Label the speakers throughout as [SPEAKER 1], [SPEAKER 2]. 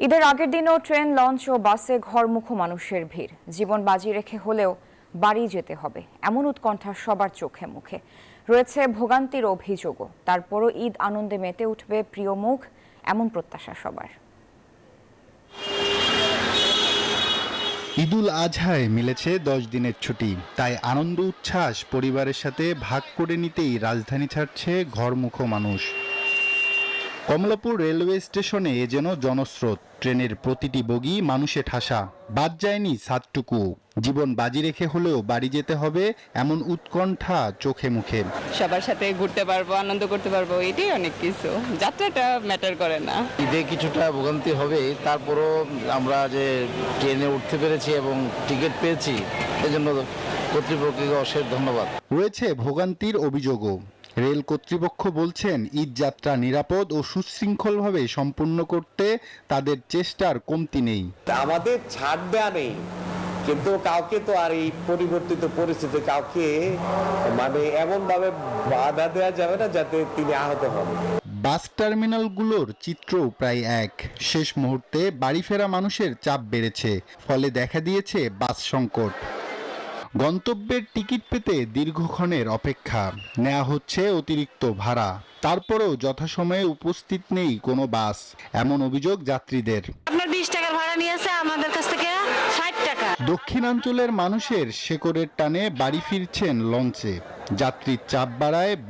[SPEAKER 1] ঈদের আগের দিনও ট্রেন, লঞ্চ ও বাসে ঘরমুখো মানুষের ভিড়। জীবন বাজি রেখে হলেও বাড়ি যেতে হবে, এমন উৎকণ্ঠা সবার চোখে মুখে। রয়েছে ভোগান্তির অভিযোগও। তারপরও ঈদ আনন্দে মেতে উঠবে প্রিয় মুখ, এমন প্রত্যাশা সবার।
[SPEAKER 2] ঈদুল আজহায় মিলেছে 10 দিনের ছুটি, তাই আনন্দ উচ্ছ্বাস পরিবারের সাথে ভাগ করে নিতেই রাজধানী ছাড়ছে ঘরমুখো মানুষ। কমলাপুর রেলওয়ে স্টেশনে এ যেন জনস্রোত। ট্রেনের প্রতিটি বগি মানুষে ঠাসা, বাদ যায়নি ছাদটুকু। জীবন বাজি রেখে হলেও বাড়ি যেতে হবে, এমন উৎকণ্ঠা চোখে মুখে।
[SPEAKER 3] সবার সাথে ঘুরতে পারবো, আনন্দ করতে পারবো, এটাই অনেক কিছু। যাত্রাটা ম্যাটার করে না।
[SPEAKER 4] ঈদে কিছুটা ভোগান্তি হবে, তারপরও আমরা যে ট্রেনে উঠতে পেরেছি এবং টিকিট পেয়েছি, এজন্য কর্তৃপক্ষকে অশেষ ধন্যবাদ।
[SPEAKER 2] রয়েছে ভোগান্তির অভিযোগও। রেল কর্তৃপক্ষ বলছেন, ঈদ যাত্রা নিরাপদ ও সুশৃঙ্খলভাবে সম্পূর্ণ করতে তাদের চেষ্টার কমতি নেই।
[SPEAKER 5] আমাদের ছাড় দেয়া নেই, কিন্তু কাউকে তো আর এই পরিবর্তিত পরিস্থিতি কাউকে এমন ভাবে বাধা দেওয়া যাবে না যাতে তিনি আহত হন।
[SPEAKER 2] বাস টার্মিনালগুলোর চিত্রও প্রায় এক। শেষ মুহূর্তে বাড়ি ফেরা মানুষের চাপ বেড়েছে, ফলে দেখা দিয়েছে বাস সংকট। গন্তব্যের টিকিট পেতে দীর্ঘক্ষণের অপেক্ষা, নেওয়া হচ্ছে অতিরিক্ত ভাড়া। তারপরেও যথাসময়ে উপস্থিত নেই কোনো বাস, এমন অভিযোগ যাত্রীদের।
[SPEAKER 6] আপনার 20 টাকার ভাড়া নিয়েছে, আমাদের কাছ থেকে 60 টাকা।
[SPEAKER 2] দক্ষিণাঞ্চলের মানুষের শেকড়ের টানে বাড়ি ফিরছেন লঞ্চে। যাত্রীর চাপ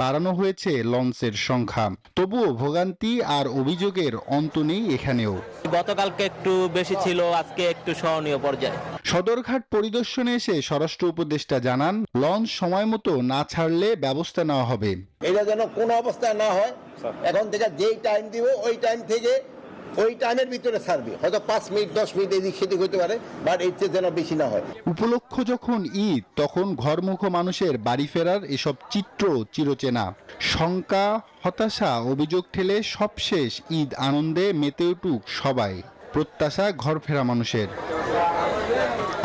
[SPEAKER 2] বাড়ানো হয়েছে লঞ্চের সংখ্যা। তবুও ভোগান্তি আর অভিযোগের অন্ত নেই এখানেও।
[SPEAKER 7] গতকালকে একটু বেশি ছিল, আজকে একটু সহনীয় পর্যায়ে।
[SPEAKER 2] সদরঘাট পরিদর্শনে এসে স্বরাষ্ট্র উপদেষ্টা জানান, লঞ্চ সময় মতো না ছাড়লে ব্যবস্থা নেওয়া হবে।
[SPEAKER 8] এটা যেন কোনো অবস্থায় না হয়। এখন থেকে যেই টাইম দিব ওই টাইম থেকে ওই টাইমের ভিতরে ছাড়বে। হয়তো 5 মিনিট 10 মিনিট এদিক সেদিক হতে পারে, বাট এর চেয়ে যেন বেশি না হয়।
[SPEAKER 2] উপলক্ষ যখন ঈদ, তখন ঘরমুখো মানুষের বাড়ি ফেরার এসব চিত্র চিরচেনা। শঙ্কা, হতাশা, অভিযোগ ঠেলে সবশেষ ঈদ আনন্দে মেতে উঠুক সবাই, প্রত্যাশা ঘর ফেরা মানুষের।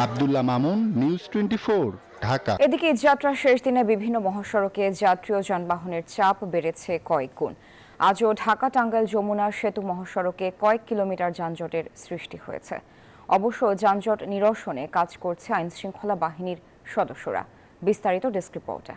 [SPEAKER 2] আব্দুল্লাহ মামুন, নিউজ 24, ঢাকা।
[SPEAKER 1] এদিকে ঈদযাত্রার শেষ দিনে বিভিন্ন মহাসড়কে যাত্রী ও যানবাহনের চাপ বেড়েছে কয়েক গুণ। আজও ঢাকা-টাঙ্গাইল যমুনা সেতু মহাসড়কে কয়েক কিলোমিটার যানজটের সৃষ্টি হয়েছে। অবশ্য যানজট নিরসনে কাজ করছে আইনশৃঙ্খলা বাহিনীর সদস্যরা। বিস্তারিত ডেস্ক রিপোর্টে।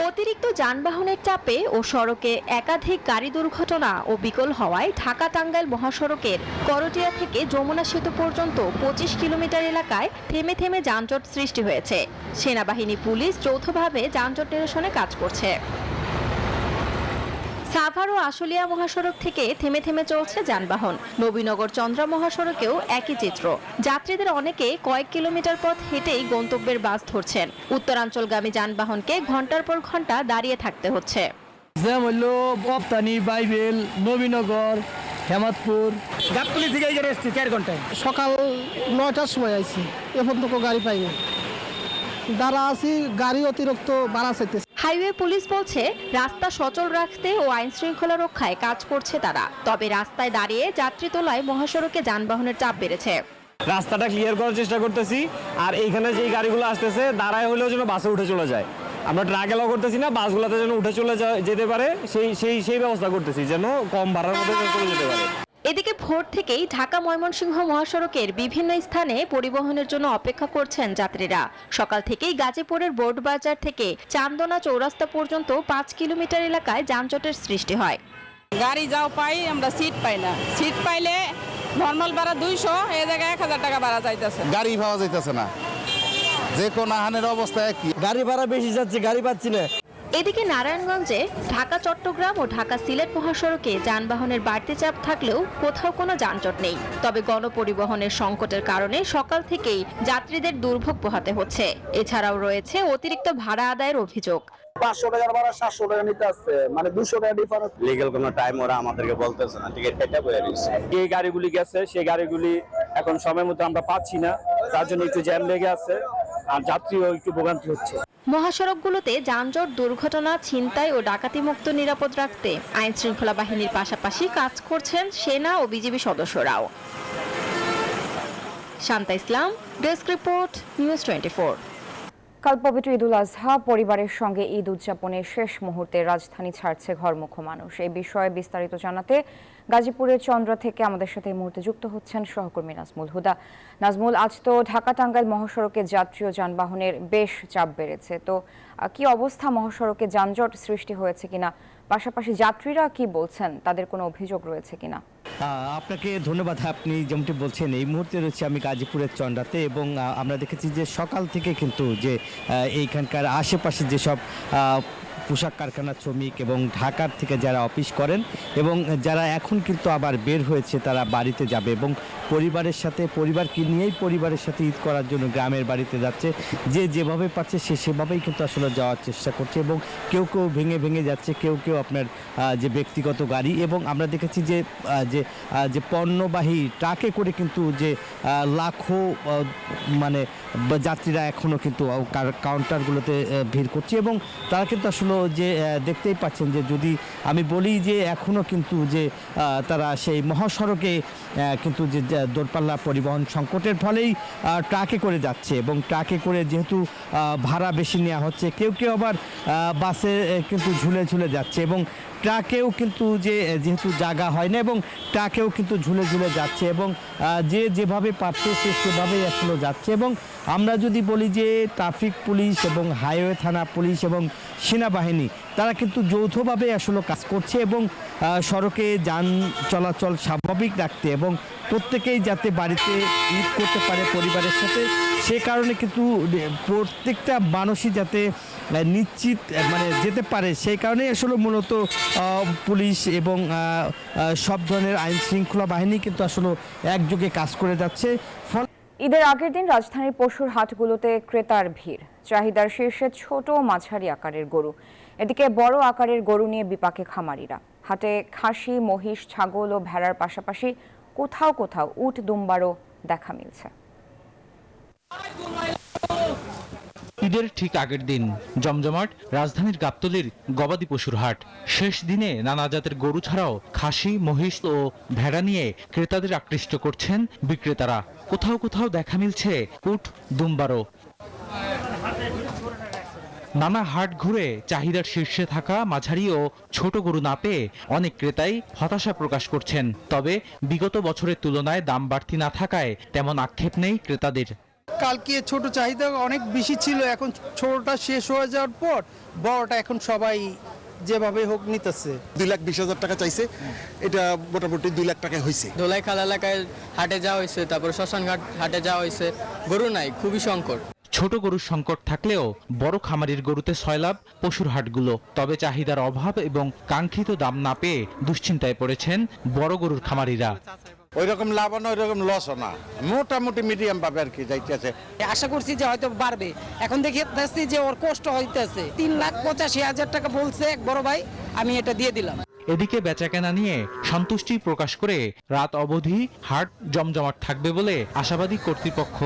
[SPEAKER 9] অতিরিক্ত যানবাহনের চাপে ও সড়কে একাধিক গাড়ি দুর্ঘটনা ও বিকল হওয়ায় ঢাকা-টাঙ্গাইল মহাসড়কের করটিয়া থেকে যমুনা সেতু পর্যন্ত 25 কিলোমিটার এলাকায় থেমে থেমে যানজট সৃষ্টি হয়েছে। সেনাবাহিনী, পুলিশ যৌথভাবে যানজট নিরসনে কাজ করছে। সাভার ও আশুলিয়া মহাসড়ক থেকে থেমে থেমে চলছে যানবাহন। নবীনগর চন্দ্রা মহাসড়কেও একই চিত্র। যাত্রীদের অনেকে কয়েক কিলোমিটার পথ হেঁটেই গন্তব্যের বাস ধরছেন। উত্তরাঞ্চলগামী যানবাহনকে ঘন্টার পর ঘন্টা দাঁড়িয়ে থাকতে হচ্ছে।
[SPEAKER 10] বপ্তানি, বাইবেল, নবীনগর, হেমাদপুর, গাবতলী থেকে এসেছি 4 ঘন্টায়। সকাল 9টার সময় আইছি, এখন তো গাড়ি পাইনি, দাঁড়া আছি, গাড়ি অতিরিক্ত ভাড়া চাইতেছে।
[SPEAKER 9] হাইওয়ে পুলিশ বলছে, রাস্তা সচল রাখতে ও আইন শৃঙ্খলা রক্ষায় কাজ করছে তারা। তবে রাস্তায় দাঁড়িয়ে যাত্রী তোলায় মহাসড়কে যানবাহনের চাপ বেড়েছে।
[SPEAKER 10] রাস্তাটা ক্লিয়ার করার চেষ্টা করতেছি, আর এইখানে যে গাড়িগুলো আসতেছে দাঁড়ায় হলেও যেন বাসে উঠে চলে যায়। আমরা ট্রাক এলাও করতেছি না, বাসগুলোতে যেন উঠে চলে যেতে পারে, সেই ব্যবস্থা করতেছি, যেন কম ভাড়ার মধ্যে চলে যেতে পারে।
[SPEAKER 9] এদিকে ভোর থেকেই ঢাকা ময়মনসিংহ মহাসড়কের বিভিন্ন স্থানে পরিবহনের জন্য অপেক্ষা করছেন যাত্রীরা। সকাল থেকেই গাজীপুরের বোর্ডবাজার থেকে চান্দনা চৌরাস্তা পর্যন্ত 5 কিলোমিটার এলাকায় যানজটের সৃষ্টি হয়।
[SPEAKER 3] গাড়ি যাও পাই, আমরা সিট পাই না। সিট পাইলে নর্মাল ভাড়া 200, এই জায়গায় 1000 টাকা ভাড়া চাইতেছে।
[SPEAKER 4] গাড়ি পাওয়া যাইতেছে না, যে কোন আহানের অবস্থা একই।
[SPEAKER 10] গাড়ি ভাড়া বেশি যাচ্ছে, গাড়ি পাচ্ছি না।
[SPEAKER 9] এদিকে নারায়ণগঞ্জে ঢাকা চট্টগ্রাম ও ঢাকা সিলেট মহাসড়কে যানবাহনের বাড়তি চাপ থাকলেও কোথাও কোনো যানজট নেই। তবে গণপরিবহনের সংকটের কারণে সকাল থেকেই যাত্রীদের দুর্ভোগ পোহাতে হচ্ছে। এছাড়াও রয়েছে অতিরিক্ত ভাড়া আদায়ের অভিযোগ।
[SPEAKER 8] 500 টাকার ভাড়া 700 টাকা নিতে আসছে, 200 টাকা ডিফারেন্স।
[SPEAKER 4] লিগ্যাল কোনো টাইম ওরা আমাদেরকে বলতেছে না, টিকিট কেটে বলে দিচ্ছে।
[SPEAKER 10] যে গাড়িগুলি গেছে সেই গাড়িগুলি এখন সময় মতো আমরা পাচ্ছি না, তার জন্য একটু জ্যাম লেগে আছে, আর যাত্রীও একটু ভোগান্তি হচ্ছে।
[SPEAKER 9] মহাসড়কগুলোতে যানজট, দুর্ঘটনা, ছিনতাই ও ডাকাতি মুক্ত নিরাপদ রাখতে আইন শৃঙ্খলা বাহিনীর পাশাপাশি কাজ করছেন সেনা ও বিজিবি সদস্যরাও। শান্তা ইসলাম, ডেস্ক রিপোর্ট, নিউজ 24।
[SPEAKER 1] কাল পবিত্র ঈদুল আজহা পরিবারের সঙ্গে ঈদ উদযাপনের শেষ মুহূর্তে রাজধানী ছাড়ছে ঘরমুখো মানুষ। এই বিষয়ে বিস্তারিত জানাতে গাজীপুরের চন্দ্রা থেকে আমাদের সাথে এই মুহূর্তে যুক্ত হচ্ছেন সহকর্মী নাজমুল হুদা। নাজমুল, আজ তো ঢাকা টাঙ্গাইল মহাসড়কে যাত্রী ও যানবাহনের বেশ চাপ বেড়েছে, তো কি অবস্থা? মহাসড়কে যানজট সৃষ্টি হয়েছে কিনা, পাশাপাশি যাত্রীরা কি বলছেন, তাদের কোনো অভিযোগ রয়েছে কিনা?
[SPEAKER 7] আপনাকে ধন্যবাদ। আপনি যেমনটি বলছেন, এই মুহূর্তে রয়েছে আমি গাজীপুরের চন্দ্রাতে এবং আমরা দেখেছি যে সকাল থেকে কিন্তু যে এইখানকার আশেপাশে যেসব পোশাক কারখানার শ্রমিক এবং ঢাকার থেকে যারা অফিস করেন এবং যারা এখন কিন্তু আবার বের হয়েছে তারা বাড়িতে যাবে এবং পরিবারের সাথে পরিবারকে নিয়েই পরিবারের সাথে ঈদ করার জন্য গ্রামের বাড়িতে যাচ্ছে। যে যেভাবে পাচ্ছে সে সেভাবেই কিন্তু আসলে যাওয়ার চেষ্টা করছে এবং কেউ কেউ ভেঙে ভেঙে যাচ্ছে, কেউ কেউ আপনার যে ব্যক্তিগত গাড়ি এবং আমরা দেখেছি যে যে পণ্যবাহী ট্রাকে করে কিন্তু যে লাখো মানে যাত্রীরা এখনও কিন্তু কাউন্টারগুলোতে ভিড় করছে এবং তারা কিন্তু আসলে যে দেখতেই পাচ্ছেন যে যদি আমি বলি যে এখনও কিন্তু যে তারা সেই মহাসড়কে কিন্তু যে দূরপাল্লা পরিবহন সংকটের ফলেই ট্রাকে করে যাচ্ছে এবং ট্রাকে করে যেহেতু ভাড়া বেশি নেওয়া হচ্ছে, কেউ কেউ আবার বাসে কিন্তু ঝুলে ঝুলে যাচ্ছে এবং ট্রাকেও কিন্তু যেহেতু জায়গা হয় না এবং ট্রাকেও কিন্তু ঝুলে ঝুলে যাচ্ছে এবং যে যেভাবে পারছে সে সেভাবেই আসলে যাচ্ছে। এবং আমরা যদি বলি যে ট্রাফিক পুলিশ এবং হাইওয়ে থানা পুলিশ এবং সেনাবাহিনী তারা কিন্তু যৌথভাবে আসলে কাজ করছে এবং সড়কে যান চলাচল স্বাভাবিক রাখতে এবং প্রত্যেকেই যাতে বাড়িতে ঈদ করতে পারে পরিবারের সাথে, সে কারণে কিন্তু প্রত্যেকটা মানুষই যাতে নিশ্চিত মানে যেতে পারে, সেই কারণেই আসলে মূলত পুলিশ এবং সব ধরনের আইন শৃঙ্খলা বাহিনী কিন্তু আসলে একযোগে কাজ করে যাচ্ছে।
[SPEAKER 1] ঈদের আগের দিন রাজধানীর পশুর হাটগুলোতে ক্রেতার ভিড়, চাহিদার শীর্ষে ছোট মাঝারি আকারের গরু, এদিকে বড় আকারের গরু নিয়ে বিপাকে খামারিরা। হাটে খাসি, মহিষ, ছাগল ও ভেড়ার পাশাপাশি কোথাও কোথাও উট দুম্বারও দেখা মিলছে।
[SPEAKER 11] ঈদের ঠিক আগের দিন জমজমাট রাজধানীর গাবতলীর গবাদি পশুর হাট। শেষ দিনে নানা জাতের গরু ছাড়াও খাসি, মহিষ ও ভেড়া নিয়ে ক্রেতাদের আকৃষ্ট করছেন বিক্রেতারা। কোথাও কোথাও দেখা মিলছে উট দুম্বারও। নানা হাট ঘুরে চাহিদার শীর্ষে থাকা মাঝারি ও ছোট গরু না পেয়ে অনেক ক্রেতাই হতাশা প্রকাশ করছেন। তবে বিগত বছরের তুলনায় দাম বাড়তি না থাকায় তেমন আক্ষেপ নেই ক্রেতাদের।
[SPEAKER 10] কালকে ছোট চাহিদা অনেক বেশি ছিল, এখন ছোটটা শেষ হয়ে যাওয়ার পর বড়টা এখন সবাই যেভাবে হোক নিতেছে।
[SPEAKER 8] 2,20,000 টাকা চাইছে, এটা মোটামুটি 2 লাখ টাকা হয়েছে।
[SPEAKER 12] ধোলাই খাল এলাকায় হাটে যাওয়া হয়েছে, তারপর শ্মশানঘাট হাটে যাওয়া হয়েছে, গরু নাই, খুবই সংকট।
[SPEAKER 11] ছোট গরুর সংকট থাকলেও বড় খামারির গরুতে সয়লাভ পশুর হাটগুলো। তবে চাহিদার অভাব এবং কাঙ্ক্ষিত দাম না পেয়ে দুশ্চিন্তায় পড়েছেন বড় গরুর খামারিরা।
[SPEAKER 8] ওই রকম লাভ না, ওই রকম লস না, মোটামুটি মিডিয়াম পাবে আর কি যাইতেছে।
[SPEAKER 3] আশা করছি যে হয়তো বাড়বে, এখন দেখি যে ওর কষ্ট হইতেছে। 3,85,000 টাকা বলছে এক বড় ভাই, আমি এটা দিয়ে দিলাম।
[SPEAKER 11] এদিকে বেচাকেনা নিয়ে সন্তুষ্টি প্রকাশ করে রাত অবধি হাট জমজমাট থাকবে বলে আশাবাদী কর্তৃপক্ষ।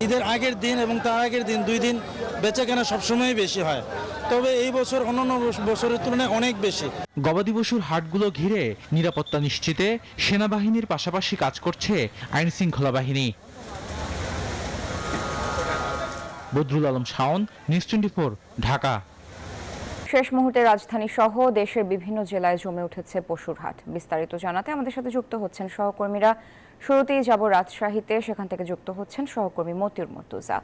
[SPEAKER 10] ঈদের আগের দিন এবং তার আগের দিন 2 দিন বেচাকেনা সবসময় বেশি হয়, তবে এই বছর অন্যান্য বছরের তুলনায় অনেক বেশি।
[SPEAKER 11] গবাদি পশুর হাটগুলো ঘিরে নিরাপত্তা নিশ্চিতে সেনাবাহিনীর পাশাপাশি কাজ করছে আইন শৃঙ্খলা বাহিনী। বদরুল আলম শাওন, নিউজ 24, ঢাকা।
[SPEAKER 1] শেষ মুহূর্তে রাজধানী সহ দেশের বিভিন্ন জেলায় জমে উঠেছে পশুর হাট। বিস্তারিত জানাতে আমাদের সাথে যুক্ত হচ্ছেন সহকর্মীরা। শুরুতেই যাব রাজশাহীতে, সেখান থেকে যুক্ত হচ্ছেন সহকর্মী মতিউর মর্তুজা।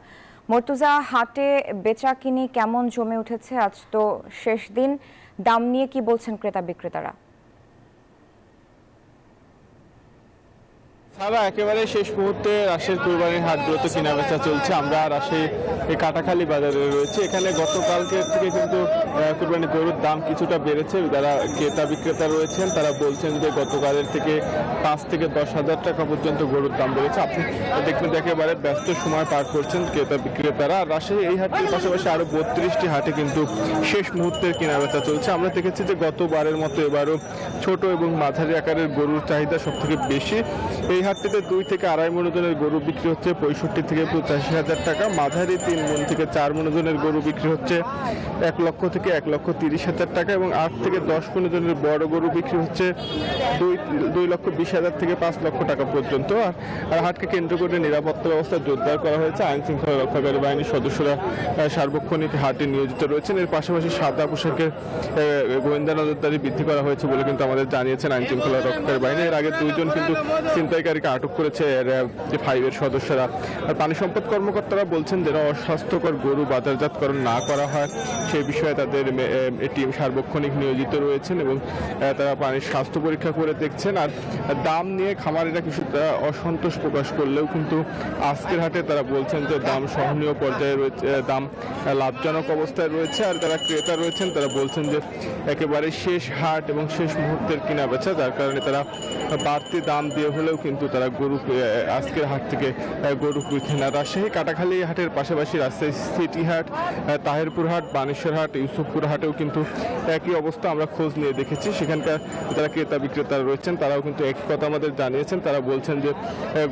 [SPEAKER 1] মর্তুজা, হাটে বেচাকিনি কেমন জমে উঠেছে? আজ তো শেষ দিন, দাম নিয়ে কি বলছেন ক্রেতা বিক্রেতারা?
[SPEAKER 13] সারা একেবারে শেষ মুহূর্তে রাজশাহীর কুরবানির হাটগুলোতে কেনা বেচা চলছে। আমরা রাজশাহী কাটাখালী বাজারে রয়েছে। এখানে গতকালকে থেকে কিন্তু কুরবানির গরুর দাম কিছুটা বেড়েছে। যারা ক্রেতা বিক্রেতা রয়েছেন তারা বলছেন যে গতকালের থেকে 5 থেকে 10,000 টাকা পর্যন্ত গরুর দাম বেড়েছে। আপনি দেখবেন একেবারে ব্যস্ত সময় পার করছেন ক্রেতা বিক্রেতারা। রাজশাহী এই হাটের পাশাপাশি আরও 32টি হাটে কিন্তু শেষ মুহূর্তের কেনা বেচা চলছে। আমরা দেখেছি যে গতবারের মতো এবারও ছোট এবং মাঝারি আকারের গরুর চাহিদা সব থেকে বেশি। এই হাটটিতে 2 থেকে 2.5 মণ ওজনের গরু বিক্রি হচ্ছে 65 থেকে 85 হাজার টাকা, মাঝারি 3 মণ থেকে 4 মণ ওজনের গরু বিক্রি হচ্ছে 1 লক্ষ থেকে 1,30,000 টাকা এবং 8 থেকে 10 মণ ওজনের বড় গরু বিক্রি হচ্ছে 2,20,000 থেকে 5 লক্ষ টাকা পর্যন্ত। আর হাটকে কেন্দ্র করে নিরাপত্তা ব্যবস্থা জোরদার করা হয়েছে। আইন শৃঙ্খলা রক্ষাকারী বাহিনীর সদস্যরা সার্বক্ষণিক হাটে নিয়োজিত রয়েছেন। এর পাশাপাশি সাদা পোশাকের গোয়েন্দা নজরদারি বৃদ্ধি করা হয়েছে বলে কিন্তু আমাদের জানিয়েছেন আইন শৃঙ্খলা রক্ষাকারী বাহিনী। এর আগে 2 জন কিন্তু ছিনতাইকারীকে আটক করেছে র্যাব 5-এর সদস্যরা। আর পানি সম্পদ কর্মকর্তারা বলছেন যেন অস্বাস্থ্যকর গরু বাজারজাতকরণ না করা হয় সেই বিষয়ে তাদের টিম সার্বক্ষণিক নিয়োজিত রয়েছেন এবং তারা পানির স্বাস্থ্য পরীক্ষা করে দেখছেন। আর দাম নিয়ে খামারিরা কিছুটা অসন্তোষ প্রকাশ করলেও কিন্তু আজকের হাটে তারা বলছেন যে দাম সহনীয় পর্যায়ে রয়েছে, দাম লাভজনক অবস্থায় রয়েছে। আর যারা ক্রেতা রয়েছেন তারা বলছেন যে একেবারে শেষ হাট এবং শেষ মুহূর্তের কিনা বেচা, যার কারণে তারা বাড়তি দাম দিয়ে হলেও কিন্তু তারা গরু আজকের হাট থেকে গরু কেনা। রাজশাহী কাটাখালী হাটের পাশাপাশি রাজশাহী সিটি হাট, তাহিরপুর হাট, বানেশ্বর হাট, ইউসুফপুর হাটেও কিন্তু একই অবস্থা আমরা খোঁজ নিয়ে দেখেছি। সেখানকার যারা ক্রেতা বিক্রেতারা রয়েছেন তারাও কিন্তু একই কথা আমাদের জানিয়েছেন। তারা বলছেন যে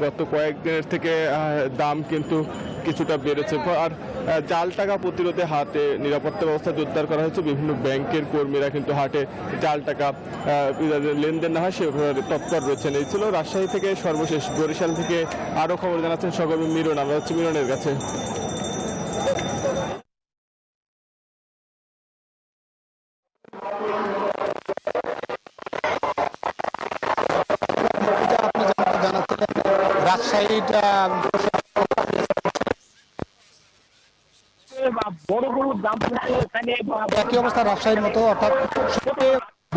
[SPEAKER 13] গত কয়েকদিনের থেকে দাম কিন্তু কিছুটা বেড়েছে। আর জাল টাকা প্রতিরোধে হাটে নিরাপত্তা ব্যবস্থা জোরদার করা হয়েছে। বিভিন্ন ব্যাংকের কর্মীরা কিন্তু হাটে জাল টাকা লেনদেন না হয় সে তৎপর রয়েছেন। এই ছিল রাজশাহী থেকে সর্বশেষ। বরিশাল থেকে আরও খবর জানাচ্ছেন সহকর্মী মিরন। আমরা হচ্ছে মিরনের কাছে।
[SPEAKER 10] বড় গরুর দাম একই অবস্থা রাজশাহীর মতো, অর্থাৎ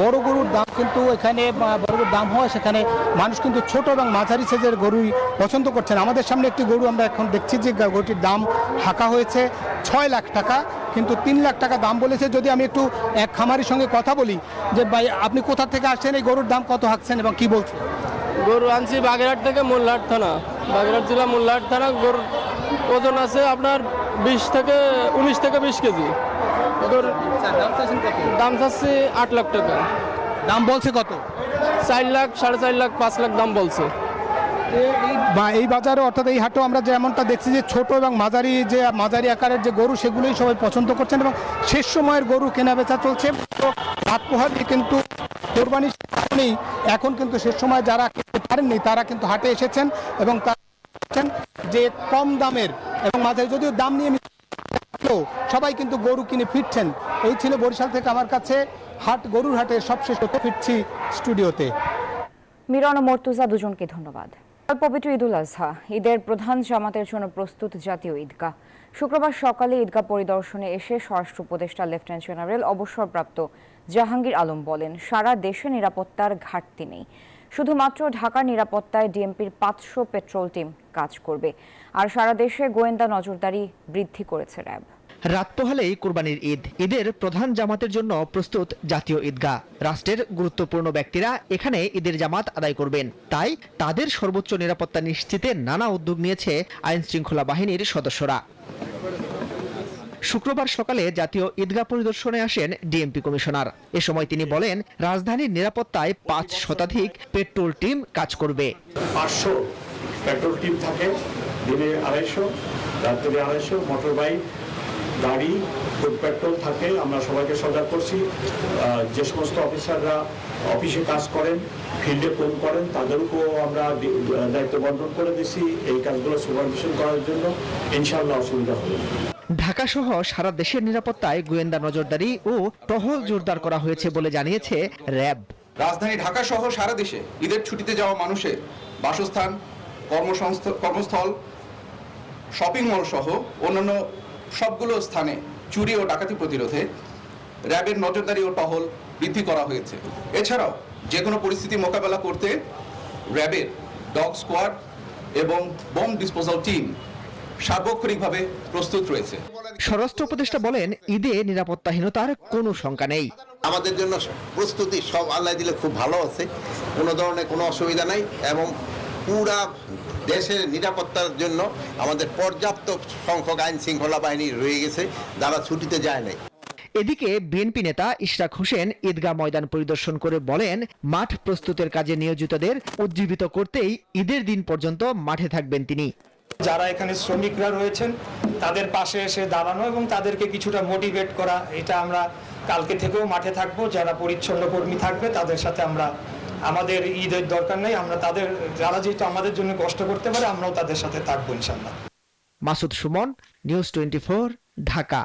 [SPEAKER 10] বড় গরুর দাম কিন্তু এখানে বড় গরুর দাম হয়, সেখানে মানুষ কিন্তু ছোট এবং মাঝারি সাইজের গরুই পছন্দ করছেন। আমাদের সামনে একটি গরু আমরা এখন দেখছি যে গরুটির দাম হাঁকা হয়েছে 6 লাখ টাকা, কিন্তু 3 লাখ টাকা দাম বলেছে। যদি আমি একটু এক খামারির সঙ্গে কথা বলি যে ভাই আপনি কোথা থেকে আসছেন, এই গরুর দাম কত হাঁকছেন এবং কি বলছেন?
[SPEAKER 12] গরু আনছি বাগেরহাট থেকে মোল্লাহাট থানা, বাগেরহাট জেলা মোল্লাহাট থানা। গরুর ওজন আছে আপনার 19 থেকে 20 কেজি। দাম চাচ্ছি 8 লাখ টাকা।
[SPEAKER 10] দাম বলছে কত?
[SPEAKER 12] 4 লাখ, 4.5 লাখ, 5 লাখ দাম বলছে।
[SPEAKER 10] এই বাজারে অর্থাৎ এই হাটে আমরা যেমনটা দেখছি যে ছোট এবং মাঝারি আকারের যে গরু সেগুলোই সবাই পছন্দ করছেন এবং শেষ সময়ের গরু কেনা বেচা চলছে। রাত পোহালে কিন্তু কোরবানি এখন কিন্তু শেষ সময় যারা কিনতে পারেননি তারা কিন্তু হাটে এসেছেন এবং যে কম দামের এবং মাঝারি যদিও দাম নিয়ে সবাই কিন্তু গরু কিনে ফিরছেন। এই ছিল বরিশাল থেকে আমার কাছে গরুর হাটের সবশেষ ফিরছি স্টুডিওতে।
[SPEAKER 1] মিরন ও মর্তুজা দুজনকে ধন্যবাদ। পবিত্র ঈদুল আজহা, ঈদের প্রধান জামাতের জন্য প্রস্তুত জাতীয় ঈদগাহ। শুক্রবার সকালে ঈদগাহ পরিদর্শনে এসে স্বরাষ্ট্র উপদেষ্টা লেফটেন্যান্ট জেনারেল অবসরপ্রাপ্ত জাহাঙ্গীর আলম বলেন, সারা দেশে নিরাপত্তার ঘাটতি নেই। শুধুমাত্র ঢাকার নিরাপত্তায় ডিএমপির 500 পেট্রোল টিম কাজ করবে। আর সারা দেশে গোয়েন্দা নজরদারি বৃদ্ধি করেছে র্যাব।
[SPEAKER 7] রাত পোহালেই কুরবানির ঈদ, ঈদের প্রধান জামাতের জন্য প্রস্তুত জাতীয় ঈদগাহ। রাষ্ট্রের গুরুত্বপূর্ণ ব্যক্তিরা এখানে ঈদের জামাত আদায় করবেন, তাই তাদের সর্বোচ্চ নিরাপত্তা নিশ্চিতে নানা উদ্যোগ নিয়েছে আইন শৃঙ্খলা বাহিনীর সদস্যরা। শুক্রবার সকালে জাতীয় ঈদগাহ পরিদর্শনে আসেন ডিএমপি কমিশনার। এ সময় তিনি বলেন, রাজধানীর নিরাপত্তায় 5 শতাধিক পেট্রোল টিম কাজ করবে।
[SPEAKER 14] 500 পেট্রোল টিম থাকে, দিনে 250, রাত্রে 250 মোটর বাইক, গাড়ি, ফুড পেট্রোল থাকে। আমরা সবাইকে সজাগ করছি। যে সমস্ত অফিসাররা অফিসে কাজ করেন, ফিল্ডে ফোন করেন, তাদেরকেও আমরা দায়িত্ব বন্টন করে দিচ্ছি এই কাজগুলো সুপারভিশন করার জন্য। ইনশাআল্লাহ অসুবিধা হবে না।
[SPEAKER 7] ঢাকা সহ সারা দেশের নিরাপত্তায় গোয়েন্দা নজরদারি ও টহল জোরদার করা হয়েছে বলে জানিয়েছে র্যাব।
[SPEAKER 15] রাজধানী ঢাকা সহ সারা দেশে ঈদের ছুটিতে যাওয়া মানুষের বাসস্থান, কর্মস্থল, শপিং মল সহ অন্যান্য সবগুলো স্থানে চুরি ও ডাকাতি প্রতিরোধে র্যাবের নজরদারি ও টহল বৃদ্ধি করা হয়েছে। এছাড়াও যে কোনো পরিস্থিতি মোকাবেলা করতে র্যাবের ডগ স্কোয়াড এবং বোম ডিসপোজাল টিম সার্বক্ষণিকভাবে প্রস্তুত রয়েছে।
[SPEAKER 7] স্বরাষ্ট্র উপদেষ্টা বলেন, ঈদে নিরাপত্তাহীনতার কোনো শঙ্কা নেই।
[SPEAKER 8] আমাদের জন্য প্রস্তুতি সব আল্লাহ দিলে খুব ভালো আছে, কোনো ধরনের কোনো অসুবিধা নাই এবং পুরা দেশের নিরাপত্তার জন্য আমাদের পর্যাপ্ত সংখ্যক আইন শৃঙ্খলা বাহিনী রয়ে গেছে যারা ছুটিতে যায় নাই।
[SPEAKER 16] এদিকে বিএনপি নেতা ইশরাক হোসেন ঈদগাহ ময়দান পরিদর্শন করে বলেন, মাঠ প্রস্তুতের কাজে নিয়োজিতদের উজ্জীবিত করতেই ঈদের দিন পর্যন্ত মাঠে থাকবেন তিনি।
[SPEAKER 17] যারা এখানে শ্রমিকরা রয়েছেন তাদের পাশে এসে দাঁড়ানো এবং তাদেরকে কিছুটা মোটিভেট করা, এটা আমরা কালকে থেকেও মাঠে থাকবো। যারা পরিচ্ছন্ন কর্মী থাকবে তাদের সাথে আমরা, আমাদের ঈদের দরকার নেই, আমরা তাদের, যারা যেহেতু আমাদের জন্য কষ্ট করতে পারে আমরাও তাদের সাথে থাকবো ইনশাল্লাহ।
[SPEAKER 16] মাসুদ সুমন, নিউজ 24, ঢাকা।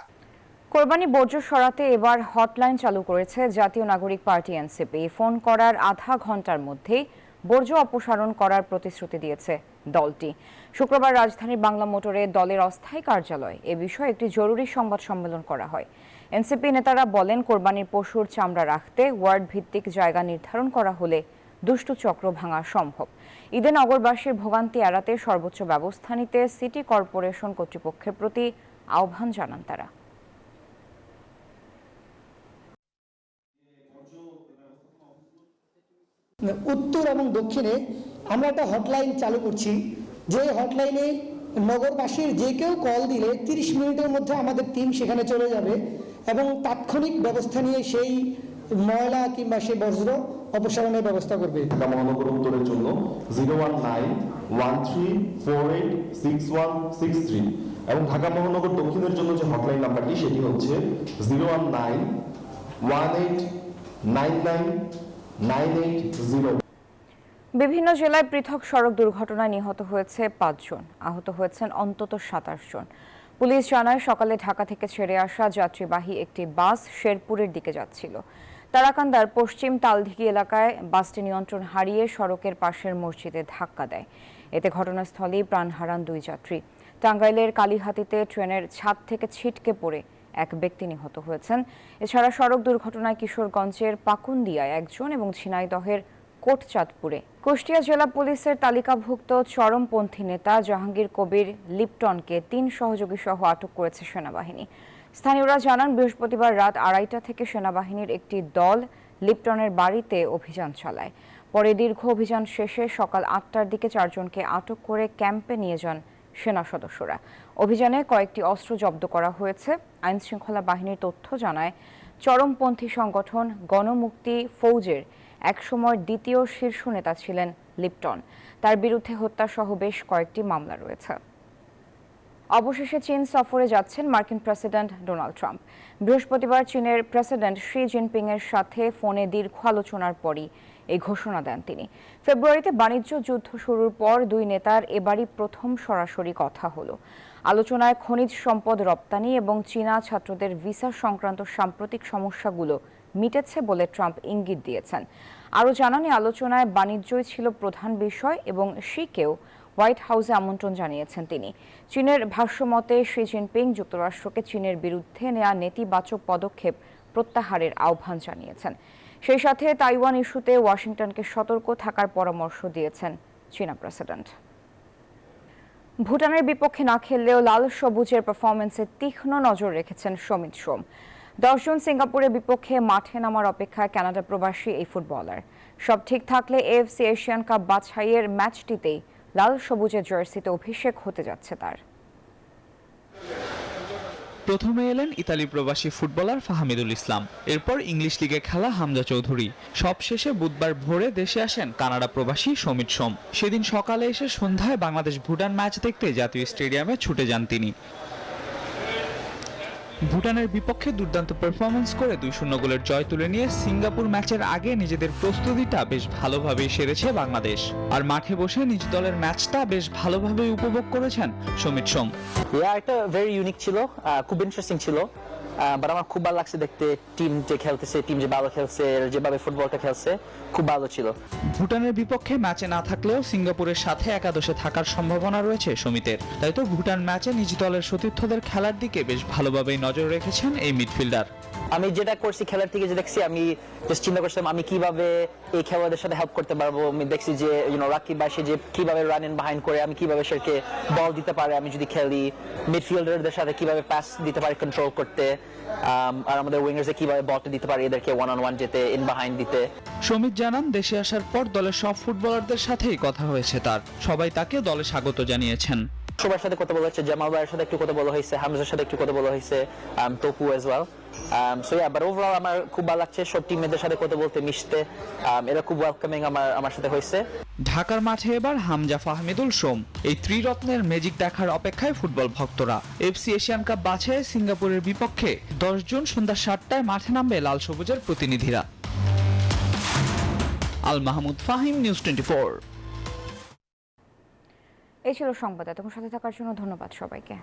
[SPEAKER 1] কোরবানি বর্জ্য সরাতে এবার হটলাইন চালু করেছে জাতীয় নাগরিক পার্টি এনসিপি। ফোন করার আধা ঘন্টার মধ্যেই বর্জ্য অপসারণ করার প্রতিশ্রুতি দিয়েছে দলটি। শুক্রবার রাজধানীর বাংলা মোটরে দলের অস্থায়ী কার্যালয়ে এ বিষয়ে একটি জরুরি সংবাদ সম্মেলন করা হয়। এনসিপি নেতারা বলেন, কোরবানির পশুর চামড়া রাখতে ওয়ার্ড ভিত্তিক জায়গা নির্ধারণ করা হলে দুষ্টু চক্র ভাঙা সম্ভব। ঈদে নগরবাসীর ভোগান্তি এড়াতে সর্বোচ্চ ব্যবস্থা নিতে সিটি কর্পোরেশন কর্তৃপক্ষের প্রতি আহ্বান জানান তারা।
[SPEAKER 10] উত্তর এবং দক্ষিণে আমরা একটা হটলাইন চালু করছি, যে হটলাইনে নগরবাসীর যে কেউ কল দিলে 30 মিনিটের মধ্যে আমাদের টিম সেখানে চলে যাবে এবং তাৎক্ষণিক ব্যবস্থা নিয়ে সেই ময়লা কিংবা সেই বর্জ্য অপসারণের ব্যবস্থা করবে।
[SPEAKER 18] ঢাকা মহানগর উত্তরের জন্য 01913486163 এবং ঢাকা মহানগর দক্ষিণের জন্য যে হটলাইন নাম্বারটি সেটি হচ্ছে 01918999880।
[SPEAKER 1] বিভিন্ন জেলায় পৃথক সড়ক দুর্ঘটনায় নিহত হয়েছে 5 জন, আহত হয়েছেন অন্তত 27 জন। পুলিশ জানায়, সকালে ঢাকা থেকে ছেড়ে আসা যাত্রীবাহী একটি বাস শেরপুরের দিকে যাচ্ছিল। তারাকান্দার পশ্চিম তালদিঘি এলাকায় বাসটি নিয়ন্ত্রণ হারিয়ে সড়কের পাশের মসজিদে ধাক্কা দেয়। এতে ঘটনাস্থলেই প্রাণ হারান 2 যাত্রী। টাঙ্গাইলের কালীহাতিতে ট্রেনের ছাদ থেকে ছিটকে পড়ে এক ব্যক্তি নিহত হয়েছেন। এছাড়া সড়ক দুর্ঘটনায় কিশোরগঞ্জের পাকুন্দিয়ায় 1 জন এবং ঝিনাইদহের কোটচাঁদপুরে। কুষ্টিয়া জেলা পুলিশের তালিকাভুক্ত চরমপন্থী নেতা জাহাঙ্গীর কবির লিপটনকে 3 সহযোগী সহ আটক করেছে সেনাবাহিনী। স্থানীয়রা জানান, বৃহস্পতিবার রাত 2:30 থেকে সেনাবাহিনীর একটি দল লিপটনের বাড়িতে অভিযান চালায়। পরে দীর্ঘ অভিযান শেষে সকাল 8টার দিকে 4 জনকে আটক করে ক্যাম্পে নিয়ে যান সেনা সদস্যরা। অভিযানে কয়েকটি অস্ত্র জব্দ করা হয়েছে। আইন শৃঙ্খলা বাহিনীর তথ্য জানায়, চরমপন্থী সংগঠন গণমুক্তি ফৌজের একসময় দ্বিতীয় শীর্ষ নেতা ছিলেন লিপটন। তার বিরুদ্ধে হত্যাসহ বেশ কয়েকটি মামলা রয়েছে। অবশেষে চীন সফরে যাচ্ছেন মার্কিন প্রেসিডেন্ট ডোনাল্ড ট্রাম্প। বৃহস্পতিবার চীনের প্রেসিডেন্ট শি জিনপিং এর সাথে ফোনে দীর্ঘ আলোচনার পরই এই ঘোষণা দেন তিনি। ফেব্রুয়ারিতে বাণিজ্য যুদ্ধ শুরুর পর 2 নেতার এবারই প্রথম সরাসরি কথা হলো। আলোচনায় খনিজ সম্পদ রপ্তানি এবং চীনা ছাত্রদের ভিসা সংক্রান্ত সাম্প্রতিক সমস্যাগুলো মিটেছে বলে ট্রাম্প ইঙ্গিত দিয়েছেন। আরও জানান, আলোচনায় বাণিজ্যই ছিল প্রধান বিষয় এবং শিকেও হোয়াইট হাউসে আমন্ত্রণ জানিয়েছেন তিনি। চীনের ভাষ্যমতে শি জিনপিং যুক্তরাষ্ট্রকে চীনের বিরুদ্ধে নেওয়া নেতিবাচক পদক্ষেপ প্রত্যাহারের আহ্বান জানিয়েছেন। সেই সাথে তাইওয়ান ইস্যুতে ওয়াশিংটনকে সতর্ক থাকার পরামর্শ দিয়েছেন চীনা প্রেসিডেন্ট। ভুটানের বিপক্ষে না খেললেও লাল সবুজের পারফরমেন্সে তীক্ষ্ণ নজর রেখেছেন সমিত সোম। 10 জন সিঙ্গাপুরের বিপক্ষে মাঠে নামার অপেক্ষায় কানাডা প্রবাসী এই ফুটবলার। সব ঠিক থাকলে এএফসি এশিয়ান কাপ বাছাইয়ের ম্যাচটিতেই লাল সবুজের জার্সিতে অভিষেক হতে যাচ্ছে তার।
[SPEAKER 19] প্রথমে এলেন ইতালি প্রবাসী ফুটবলার ফাহামিদুল ইসলাম, এরপর ইংলিশ লিগে খেলা হামজা চৌধুরী। সবশেষে বুধবার ভোরে দেশে আসেন কানাডা প্রবাসী সমিত সোম। সেদিন সকালে এসে সন্ধ্যায় বাংলাদেশ ভুটান ম্যাচ দেখতে জাতীয় স্টেডিয়ামে ছুটে যান তিনি। ভুটানের বিপক্ষে দুর্দান্ত পারফরমেন্স করে 2-0 গোলের জয় তুলে নিয়ে সিঙ্গাপুর ম্যাচের আগে নিজেদের প্রস্তুতিটা বেশ ভালোভাবেই সেরেছে বাংলাদেশ। আর মাঠে বসে নিজ দলের ম্যাচটা বেশ ভালোভাবেই উপভোগ করেছেন সমিত সোম।
[SPEAKER 20] এটা ভেরি ইউনিক ছিল, খুব ইন্টারেস্টিং ছিল। বাট আমার খুব ভালো লাগছে দেখতে, টিম যে খেলতেছে, টিম যে ভালো খেলছে, যেভাবে ফুটবলটা খেলছে খুব ভালো ছিল।
[SPEAKER 19] ভুটানের বিপক্ষে ম্যাচে না থাকলেও সিঙ্গাপুরের সাথে একাদশে থাকার সম্ভাবনা রয়েছে সমিতের। তাই তো ভুটান ম্যাচে নিজ দলের সতীর্থদের খেলার দিকে বেশ ভালোভাবেই নজর রেখেছেন এই মিডফিল্ডার।
[SPEAKER 20] আমি যেটা করছি খেলার থেকে যে দেখছি, আমি জাস্ট চিন্তা করছিলাম আমি কিভাবে এই খেলোয়াড়দের সাথে হেল্প করতে পারবো। আমি দেখছি যে রাকিব বাসি যে কিভাবে রান ইন বিহাইন্ড করে আমি কিভাবে সেকে বল দিতে পারে আমি যদি খেলি, মিডফিল্ডারদের সাথে কিভাবে পাস দিতে পারি কন্ট্রোল করতে, আর আমাদের উইঙ্গার্সে কিভাবে বলটা দিতে পারে এদেরকে 1-on-1 যেতে, ইন বিহাইন্ড দিতে।
[SPEAKER 19] সমিত জানান, দেশে আসার পর দলের সব ফুটবলারদের সাথেই কথা হয়েছে তার, সবাই তাকে দলে স্বাগত জানিয়েছেন।
[SPEAKER 20] সবার সাথে কথা বলা হচ্ছে, জামাল ভাইয়ের সাথে একটু কথা বলা হয়েছে, হামজার সাথে একটু কথা বলা হয়েছে, Tapu as well. So yeah, but overall আমার খুব ভালো লাগছে সব টিমমেটদের সাথে কথা বলতে, মিশতে। এরা খুব ওয়েলকামিং আমার সাথে হয়েছে।
[SPEAKER 19] ঢাকার মাঠে এবার হামজা, ফাহমিদুল, সোম এই ত্রিরত্নের ম্যাজিক দেখার অপেক্ষায় ফুটবল ভক্তরা। এফসি এশিয়ান কাপ বাছাইয়ে সিঙ্গাপুরের বিপক্ষে 10 জুন সন্ধ্যা 7টায় মাঠে নামবে লাল সবুজের প্রতিনিধিরা। আল মাহমুদ ফাহিম, নিউজ 24।
[SPEAKER 1] এই ছিল সংবাদ। এতক্ষণ সাথে থাকার জন্য ধন্যবাদ সবাইকে।